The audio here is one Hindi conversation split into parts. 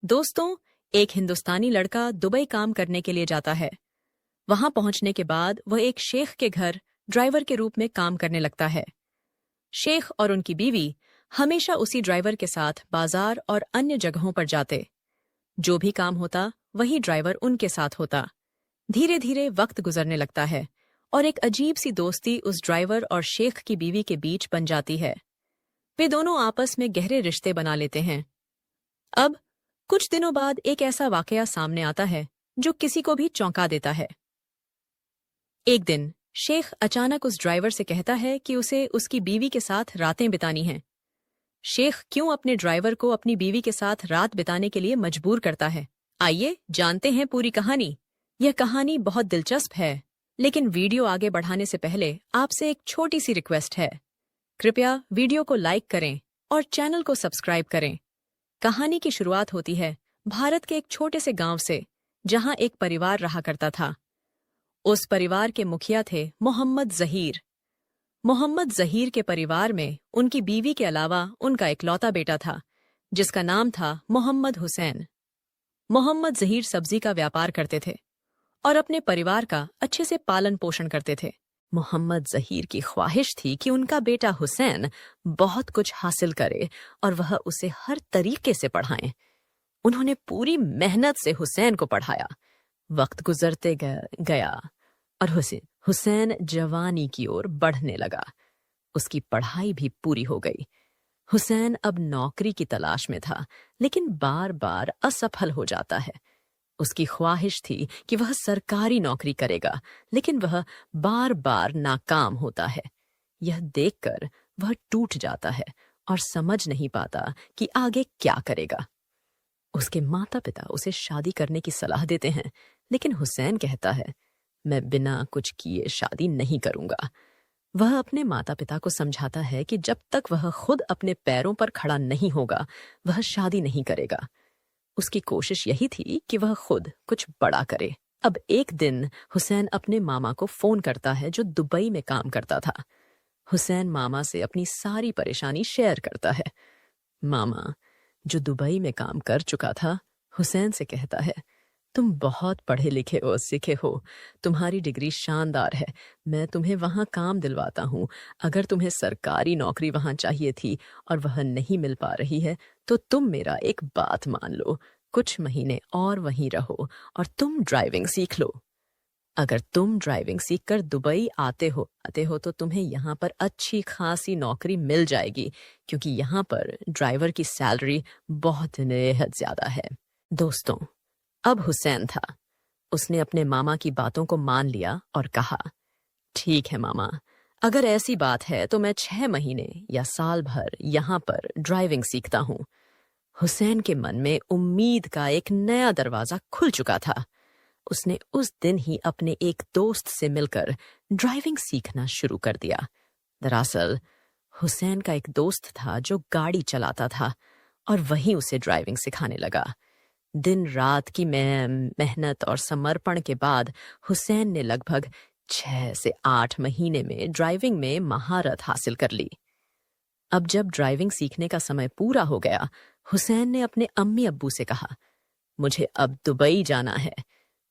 दोस्तों, एक हिंदुस्तानी लड़का दुबई काम करने के लिए जाता है। वहां पहुंचने के बाद वह एक शेख के घर ड्राइवर के रूप में काम करने लगता है। शेख और उनकी बीवी हमेशा उसी ड्राइवर के साथ बाजार और अन्य जगहों पर जाते। जो भी काम होता वही ड्राइवर उनके साथ होता। धीरे धीरे वक्त गुजरने लगता है और एक अजीब सी दोस्ती उस ड्राइवर और शेख की बीवी के बीच बन जाती है। वे दोनों आपस में गहरे रिश्ते बना लेते हैं। अब कुछ दिनों बाद एक ऐसा वाकया सामने आता है जो किसी को भी चौंका देता है। एक दिन शेख अचानक उस ड्राइवर से कहता है कि उसे उसकी बीवी के साथ रातें बितानी हैं। शेख क्यों अपने ड्राइवर को अपनी बीवी के साथ रात बिताने के लिए मजबूर करता है? आइए जानते हैं पूरी कहानी। यह कहानी बहुत दिलचस्प है, लेकिन वीडियो आगे बढ़ाने से पहले आपसे एक छोटी सी रिक्वेस्ट है। कृपया वीडियो को लाइक करें और चैनल को सब्सक्राइब करें। कहानी की शुरुआत होती है भारत के एक छोटे से गांव से, जहां एक परिवार रहा करता था। उस परिवार के मुखिया थे मोहम्मद जहीर। मोहम्मद जहीर के परिवार में उनकी बीवी के अलावा उनका इकलौता बेटा था, जिसका नाम था मोहम्मद हुसैन। मोहम्मद जहीर सब्जी का व्यापार करते थे और अपने परिवार का अच्छे से पालन पोषण करते थे। मोहम्मद जहीर की ख्वाहिश थी कि उनका बेटा हुसैन बहुत कुछ हासिल करे और वह उसे हर तरीके से पढ़ाएं। उन्होंने पूरी मेहनत से हुसैन को पढ़ाया। वक्त गुजरते गया और हुसैन जवानी की ओर बढ़ने लगा। उसकी पढ़ाई भी पूरी हो गई। हुसैन अब नौकरी की तलाश में था, लेकिन बार बार असफल हो जाता है। उसकी ख्वाहिश थी कि वह सरकारी नौकरी करेगा, लेकिन वह बार बार नाकाम होता है। यह देखकर वह टूट जाता है और समझ नहीं पाता कि आगे क्या करेगा। उसके माता पिता उसे शादी करने की सलाह देते हैं, लेकिन हुसैन कहता है, मैं बिना कुछ किए शादी नहीं करूंगा। वह अपने माता पिता को समझाता है कि जब तक वह खुद अपने पैरों पर खड़ा नहीं होगा, वह शादी नहीं करेगा। उसकी कोशिश यही थी कि वह खुद कुछ बड़ा करे। अब एक दिन हुसैन अपने मामा को फोन करता है, जो दुबई में काम करता था। हुसैन मामा से अपनी सारी परेशानी शेयर करता है। मामा, जो दुबई में काम कर चुका था, हुसैन से कहता है, तुम बहुत पढ़े लिखे और सीखे हो, तुम्हारी डिग्री शानदार है, मैं तुम्हें वहां काम दिलवाता हूं। अगर तुम्हें सरकारी नौकरी वहां चाहिए थी और वह नहीं मिल पा रही है, तो तुम मेरा एक बात मान लो, कुछ महीने और वहीं रहो और तुम ड्राइविंग सीख लो। अगर तुम ड्राइविंग सीखकर दुबई आते हो तो तुम्हें यहाँ पर अच्छी खासी नौकरी मिल जाएगी, क्योंकि यहाँ पर ड्राइवर की सैलरी बहुत बेहद ज्यादा है। दोस्तों, अब हुसैन था। उसने अपने मामा की बातों को मान लिया और कहा, ठीक है मामा, अगर ऐसी बात है तो मैं 6 महीने या साल भर यहाँ पर ड्राइविंग सीखता हूँ। हुसैन के मन में उम्मीद का एक नया दरवाजा खुल चुका था। उसने उस दिन ही अपने एक दोस्त से मिलकर ड्राइविंग सीखना शुरू कर दिया। दरअसल हुसैन का एक दोस्त था जो गाड़ी चलाता था और वही उसे ड्राइविंग सिखाने लगा। दिन रात की मेहनत और समर्पण के बाद हुसैन ने लगभग 6 से 8 महीने में ड्राइविंग में महारत हासिल कर ली। अब जब ड्राइविंग सीखने का समय पूरा हो गया, हुसैन ने अपने अम्मी अब्बू से कहा, मुझे अब दुबई जाना है।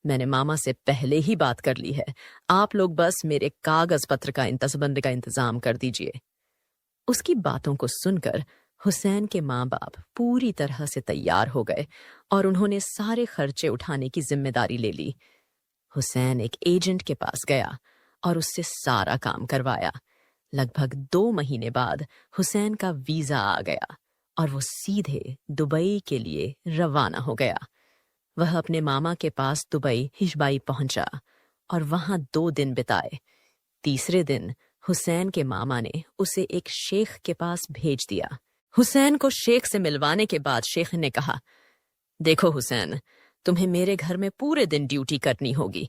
मैंने मामा से पहले ही बात कर ली है, आप लोग बस मेरे कागज पत्र का इंतजाम कर दीजिए। उसकी बातों को सुनकर हुसैन के माँ बाप पूरी तरह से तैयार हो गए और उन्होंने सारे खर्चे उठाने की जिम्मेदारी ले ली। हुसैन एक एजेंट के पास गया और उससे सारा काम करवाया। लगभग 2 महीने बाद हुसैन का वीजा आ गया और वो सीधे दुबई के लिए रवाना हो गया। वह अपने मामा के पास दुबई हिजबाई पहुंचा और वहां 2 दिन बिताए। तीसरे दिन हुसैन के मामा ने उसे एक शेख के पास भेज दिया। हुसैन को शेख से मिलवाने के बाद शेख ने कहा, देखो हुसैन, तुम्हें मेरे घर में पूरे दिन ड्यूटी करनी होगी।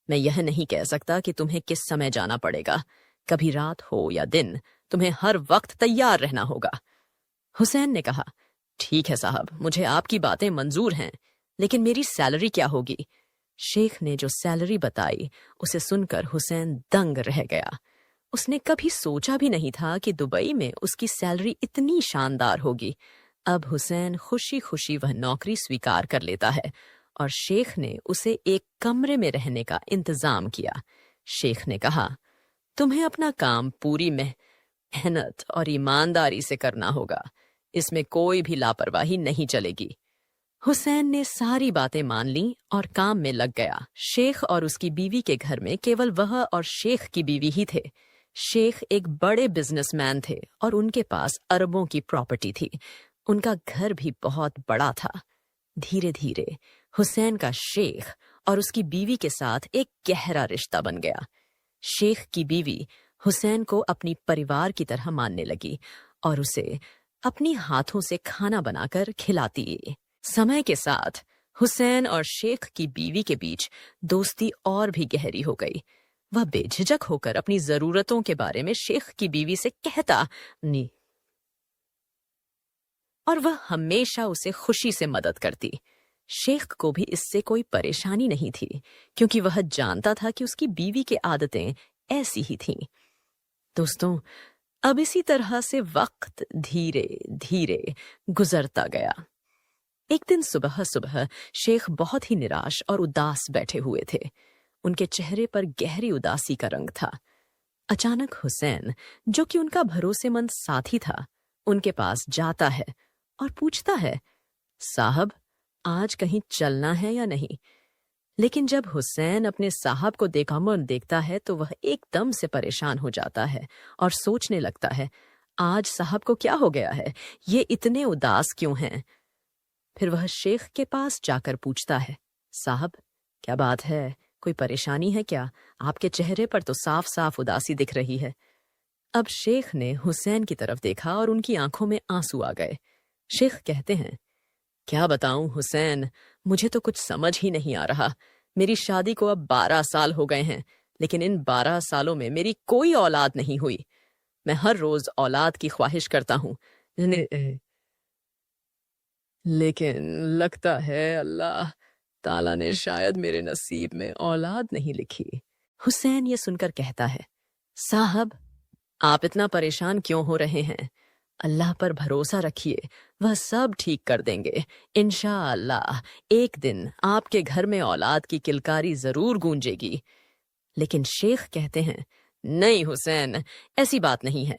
मैं यह नहीं कह सकता कि तुम्हें किस समय जाना पड़ेगा। कभी रात हो या दिन, तुम्हें हर वक्त तैयार रहना होगा। हुसैन ने कहा, ठीक है साहब, मुझे आपकी बातें मंजूर हैं, लेकिन मेरी सैलरी क्या होगी? शेख ने जो सैलरी बताई, उसे सुनकर हुसैन दंग रह गया। उसने कभी सोचा भी नहीं था कि दुबई में उसकी सैलरी इतनी शानदार होगी। अब हुसैन खुशी खुशी वह नौकरी स्वीकार कर लेता है और शेख ने उसे एक कमरे में रहने का इंतजाम किया। शेख ने कहा, तुम्हें अपना काम पूरी मेहनत और ईमानदारी से करना होगा, इसमें कोई भी लापरवाही नहीं चलेगी। हुसैन ने सारी बातें मान ली और काम में लग गया। शेख और उसकी बीवी के घर में केवल वह और शेख की बीवी ही थे। शेख एक बड़े बिजनेसमैन थे और उनके पास अरबों की प्रॉपर्टी थी। उनका घर भी बहुत बड़ा था। धीरे धीरे हुसैन का शेख और उसकी बीवी के साथ एक गहरा रिश्ता बन गया। शेख की बीवी हुसैन को अपनी परिवार की तरह मानने लगी और उसे अपनी हाथों से खाना बनाकर खिलाती। समय के साथ हुसैन और शेख की बीवी के बीच दोस्ती और भी गहरी हो गई। वह बेझिझक होकर अपनी जरूरतों के बारे में शेख की बीवी से कहता नहीं और वह हमेशा उसे खुशी से मदद करती। शेख को भी इससे कोई परेशानी नहीं थी, क्योंकि वह जानता था कि उसकी बीवी की आदतें ऐसी ही थीं। दोस्तों, अब इसी तरह से वक्त धीरे धीरे गुजरता गया। एक दिन सुबह सुबह शेख बहुत ही निराश और उदास बैठे हुए थे। उनके चेहरे पर गहरी उदासी का रंग था। अचानक हुसैन, जो कि उनका भरोसेमंद साथी था, उनके पास जाता है और पूछता है, साहब, आज कहीं चलना है या नहीं? लेकिन जब हुसैन अपने साहब को देखता है तो वह एकदम से परेशान हो जाता है और सोचने लगता है, आज साहब को क्या हो गया है? ये इतने उदास क्यों हैं? फिर वह शेख के पास जाकर पूछता है, साहब, क्या बात है? कोई परेशानी है क्या? आपके चेहरे पर तो साफ साफ उदासी दिख रही है। अब शेख ने हुसैन की तरफ देखा और उनकी आंखों में आंसू आ गए। शेख कहते हैं, क्या बताऊं हुसैन, मुझे तो कुछ समझ ही नहीं आ रहा। मेरी शादी को अब 12 साल हो गए हैं, लेकिन इन 12 सालों में मेरी कोई औलाद नहीं हुई। मैं हर रोज औलाद की ख्वाहिश करता हूं, लेकिन लगता है अल्लाह ताला ने शायद मेरे नसीब में औलाद नहीं लिखी। हुसैन ये सुनकर कहता है, साहब, आप इतना परेशान क्यों हो रहे हैं? अल्लाह पर भरोसा रखिए, वह सब ठीक कर देंगे। इंशाअल्लाह एक दिन आपके घर में औलाद की किलकारी जरूर गूंजेगी। लेकिन शेख कहते हैं, नहीं हुसैन, ऐसी बात नहीं है।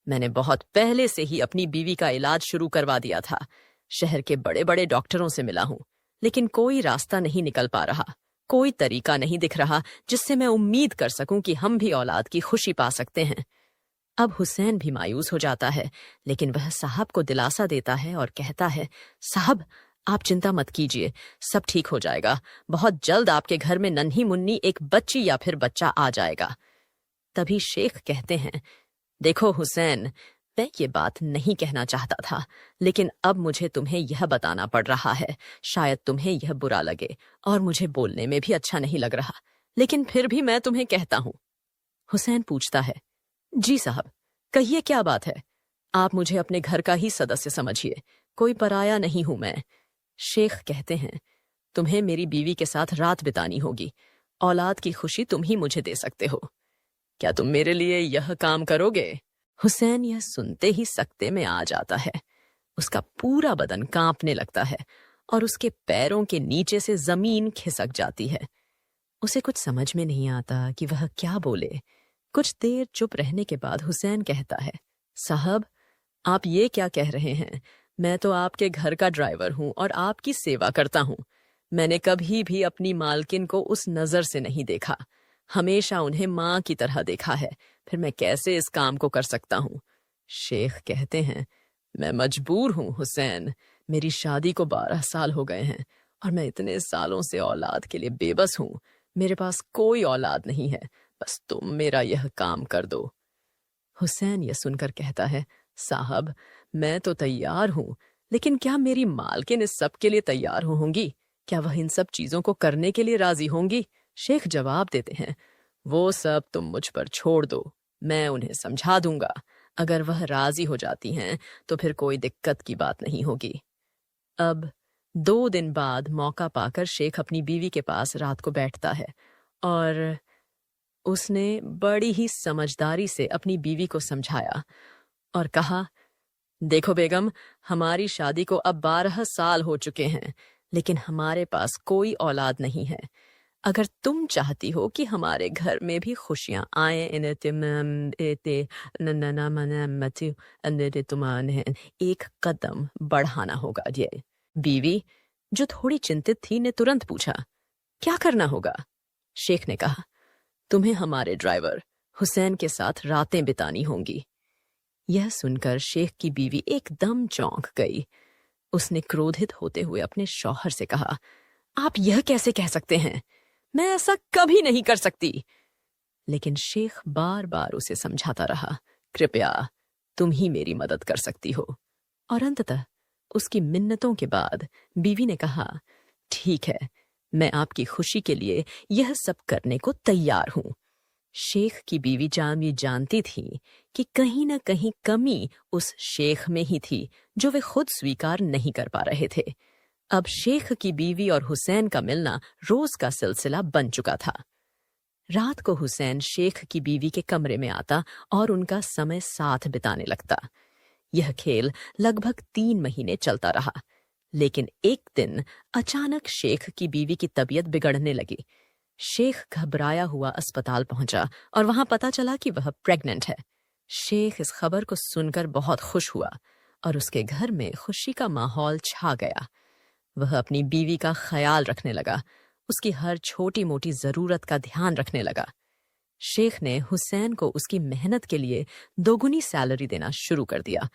मैंने बहुत पहले से ही अपनी बीवी का इलाज शुरू करवा दिया था। शहर के बड़े बड़े डॉक्टरों से मिला हूं, लेकिन कोई रास्ता नहीं निकल पा रहा। कोई तरीका नहीं दिख रहा जिससे मैं उम्मीद कर सकूं कि हम भी औलाद की खुशी पा सकते हैं। अब हुसैन भी मायूस हो जाता है, लेकिन वह साहब को दिलासा देता है और कहता है, साहब, आप चिंता मत कीजिए, सब ठीक हो जाएगा। बहुत जल्द आपके घर में नन्ही मुन्नी एक बच्ची या फिर बच्चा आ जाएगा। तभी शेख कहते हैं, देखो हुसैन, मैं ये बात नहीं कहना चाहता था, लेकिन अब मुझे तुम्हें यह बताना पड़ रहा है। शायद तुम्हें यह बुरा लगे और मुझे बोलने में भी अच्छा नहीं लग रहा, लेकिन फिर भी मैं तुम्हें कहता हूं। हुसैन पूछता है, जी साहब, कहिए क्या बात है? आप मुझे अपने घर का ही सदस्य समझिए, कोई पराया नहीं हूं मैं। शेख कहते हैं, तुम्हें मेरी बीवी के साथ रात बितानी होगी। औलाद की खुशी तुम ही मुझे दे सकते हो। क्या तुम मेरे लिए यह काम करोगे? हुसैन यह सुनते ही सकते में आ जाता है। उसका पूरा बदन कांपने लगता है और उसके पैरों के नीचे से जमीन खिसक जाती है। उसे कुछ समझ में नहीं आता कि वह क्या बोले। कुछ देर चुप रहने के बाद हुसैन कहता है, साहब, आप ये क्या कह रहे हैं? मैं तो आपके घर का ड्राइवर हूं और आपकी सेवा करता हूं। मैंने कभी भी अपनी मालकिन को उस नजर से नहीं देखा, हमेशा उन्हें माँ की तरह देखा है। फिर मैं कैसे इस काम को कर सकता हूँ? शेख कहते हैं, मैं मजबूर हूँ हुसैन। मेरी शादी को 12 साल हो गए हैं और मैं इतने सालों से औलाद के लिए बेबस हूँ। मेरे पास कोई औलाद नहीं है, बस तुम मेरा यह काम कर दो। हुसैन यह सुनकर कहता है, साहब, मैं तो तैयार हूँ, लेकिन क्या मेरी मालकिन इस सब के लिए तैयार होंगी? क्या वह इन सब चीजों को करने के लिए राजी होंगी? शेख जवाब देते हैं, वो सब तुम मुझ पर छोड़ दो, मैं उन्हें समझा दूंगा। अगर वह राजी हो जाती हैं तो फिर कोई दिक्कत की बात नहीं होगी। अब 2 दिन बाद मौका पाकर शेख अपनी बीवी के पास रात को बैठता है और उसने बड़ी ही समझदारी से अपनी बीवी को समझाया और कहा, देखो बेगम, हमारी शादी को अब 12 साल हो चुके हैं, लेकिन हमारे पास कोई औलाद नहीं है। अगर तुम चाहती हो कि हमारे घर में भी खुशियां आए तुम्हें एक कदम बढ़ाना होगा। ये बीवी, जो थोड़ी चिंतित थी, ने तुरंत पूछा, क्या करना होगा? शेख ने कहा, तुम्हें हमारे ड्राइवर हुसैन के साथ रातें बितानी होंगी। यह सुनकर शेख की बीवी एकदम चौंक गई। उसने क्रोधित होते हुए अपने शौहर से कहा, आप यह कैसे कह सकते हैं? मैं ऐसा कभी नहीं कर सकती। लेकिन शेख बार बार उसे समझाता रहा, कृपया तुम ही मेरी मदद कर सकती हो। और अंततः उसकी मिन्नतों के बाद बीवी ने कहा, ठीक है, मैं आपकी खुशी के लिए यह सब करने को तैयार हूं। शेख की बीवी जानती थी कि कहीं न कहीं कमी उस शेख में ही थी जो वे खुद स्वीकार नहीं कर पा रहे थे। अब शेख की बीवी और हुसैन का मिलना रोज का सिलसिला बन चुका था। रात को हुसैन शेख की बीवी के कमरे में आता और उनका समय साथ बिताने लगता। यह खेल लगभग 3 महीने चलता रहा, लेकिन एक दिन अचानक शेख की बीवी की तबीयत बिगड़ने लगी। शेख घबराया हुआ अस्पताल पहुंचा और वहां पता चला कि वह प्रेग्नेंट है। शेख इस खबर को सुनकर बहुत खुश हुआ और उसके घर में खुशी का माहौल छा गया। वह अपनी बीवी का ख्याल रखने लगा, उसकी हर छोटी मोटी जरूरत का ध्यान रखने लगा। शेख ने हुसैन को उसकी मेहनत के लिए 2 सैलरी देना शुरू कर दिया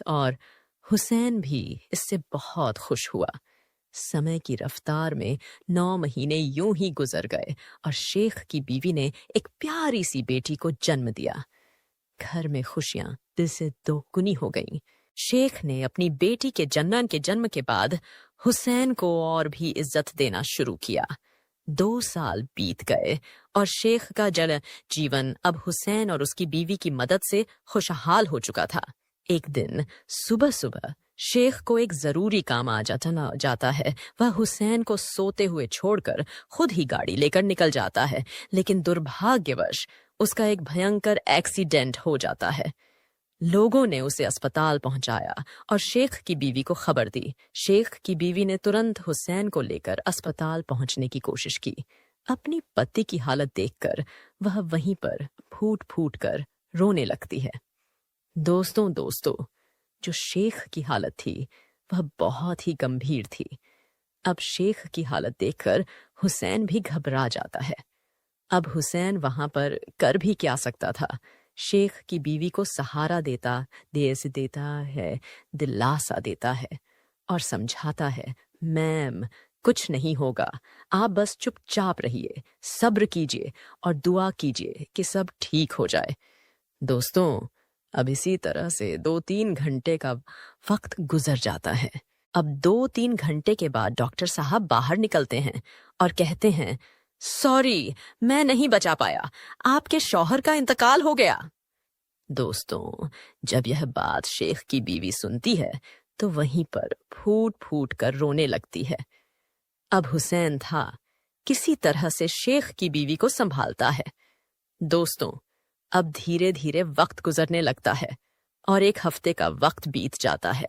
और हुसैन भी इससे बहुत खुश हुआ। समय की रफ्तार में 9 महीने यूं ही गुजर गए और शेख की बीवी ने एक प्यारी सी बेटी को जन्म दिया। घर में खुशियां दिल से 2 हो गईं। शेख ने अपनी बेटी के जन्म के बाद हुसैन को और भी इज्जत देना शुरू किया। 2 साल बीत गए और शेख का जीवन अब हुसैन और उसकी बीवी की मदद से खुशहाल हो चुका था। एक दिन सुबह सुबह शेख को एक जरूरी काम आ जाता है। वह हुसैन को सोते हुए छोड़कर खुद ही गाड़ी लेकर निकल जाता है, लेकिन दुर्भाग्यवश उसका एक भयंकर एक्सीडेंट हो जाता है। लोगों ने उसे अस्पताल पहुंचाया और शेख की बीवी को खबर दी। शेख की बीवी ने तुरंत हुसैन को लेकर अस्पताल पहुंचने की कोशिश की। अपनी पति की हालत देखकर वह वहीं पर फूट फूट कर रोने लगती है। दोस्तों, जो शेख की हालत थी वह बहुत ही गंभीर थी। अब शेख की हालत देखकर हुसैन भी घबरा जाता है। अब हुसैन वहां पर कर भी क्या सकता था? शेख की बीवी को सहारा देता है, दिलासा देता है और समझाता है, मैम कुछ नहीं होगा, आप बस चुपचाप रहिए, सब्र कीजिए और दुआ कीजिए कि सब ठीक हो जाए। दोस्तों, अब इसी तरह से 2-3 घंटे का वक्त गुजर जाता है। अब 2-3 घंटे के बाद डॉक्टर साहब बाहर निकलते हैं और कहते हैं, सॉरी, मैं नहीं बचा पाया, आपके शौहर का इंतकाल हो गया। दोस्तों, जब यह बात शेख की बीवी सुनती है तो वहीं पर फूट फूट कर रोने लगती है। अब हुसैन था किसी तरह से शेख की बीवी को संभालता है। दोस्तों, अब धीरे धीरे वक्त गुजरने लगता है और 1 हफ्ते का वक्त बीत जाता है।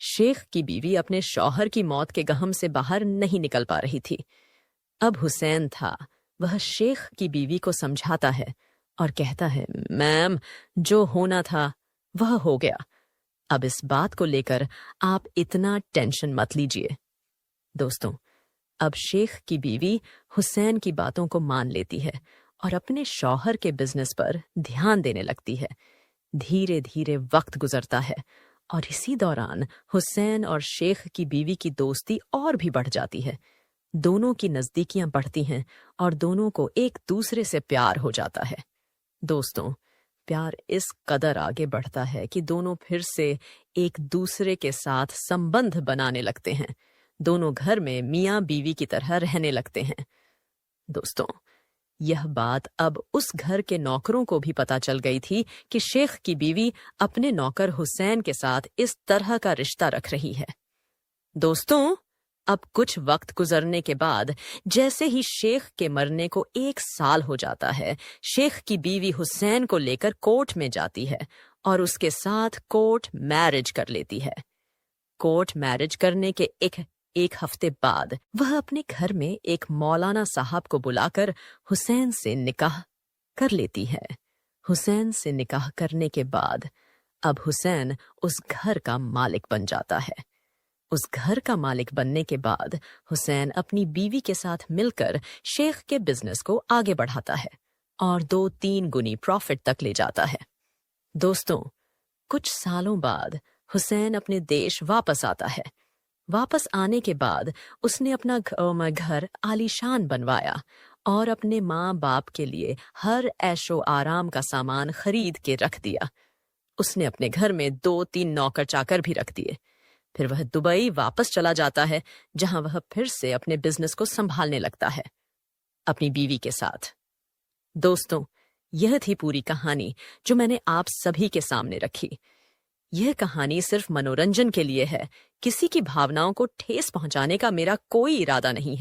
शेख की बीवी अपने शौहर की मौत के गहम से बाहर नहीं निकल पा रही थी। अब हुसैन था, वह शेख की बीवी को समझाता है और कहता है, मैम जो होना था वह हो गया, अब इस बात को लेकर आप इतना टेंशन मत लीजिए। दोस्तों, अब शेख की बीवी हुसैन की बातों को मान लेती है और अपने शौहर के बिजनेस पर ध्यान देने लगती है। धीरे धीरे वक्त गुजरता है और इसी दौरान हुसैन और शेख की बीवी की दोस्ती और भी बढ़ जाती है। दोनों की नजदीकियां बढ़ती हैं और दोनों को एक दूसरे से प्यार हो जाता है। दोस्तों, प्यार इस कदर आगे बढ़ता है कि दोनों फिर से एक दूसरे के साथ संबंध बनाने लगते हैं। दोनों घर में मियां बीवी की तरह रहने लगते हैं। दोस्तों, यह बात अब उस घर के नौकरों को भी पता चल गई थी कि शेख की बीवी अपने नौकर हुसैन के साथ इस तरह का रिश्ता रख रही है। दोस्तों, अब कुछ वक्त गुजरने के बाद जैसे ही शेख के मरने को 1 साल हो जाता है, शेख की बीवी हुसैन को लेकर कोर्ट में जाती है और उसके साथ कोर्ट मैरिज कर लेती है। कोर्ट मैरिज करने के एक हफ्ते बाद वह अपने घर में एक मौलाना साहब को बुलाकर हुसैन से निकाह कर लेती है। हुसैन से निकाह करने के बाद अब हुसैन उस घर का मालिक बन जाता है। उस घर का मालिक बनने के बाद हुसैन अपनी बीवी के साथ मिलकर शेख के बिजनेस को आगे बढ़ाता है और 2-3 गुनी प्रॉफिट तक ले जाता है। दोस्तों, कुछ सालों बाद हुसैन अपने देश वापस आता है। वापस आने के बाद उसने अपना घर आलीशान बनवाया और अपने माँ बाप के लिए हर ऐशो आराम का सामान खरीद के रख दिया। उसने अपने घर में 2-3 नौकर चाकर भी रख दिए। फिर वह दुबई वापस चला जाता है, जहां वह फिर से अपने बिजनेस को संभालने लगता है अपनी बीवी के साथ। दोस्तों, यह थी पूरी कहानी जो मैंने आप सभी के सामने रखी। यह कहानी सिर्फ मनोरंजन के लिए है। किसी की भावनाओं को ठेस पहुंचाने का मेरा कोई इरादा नहीं है।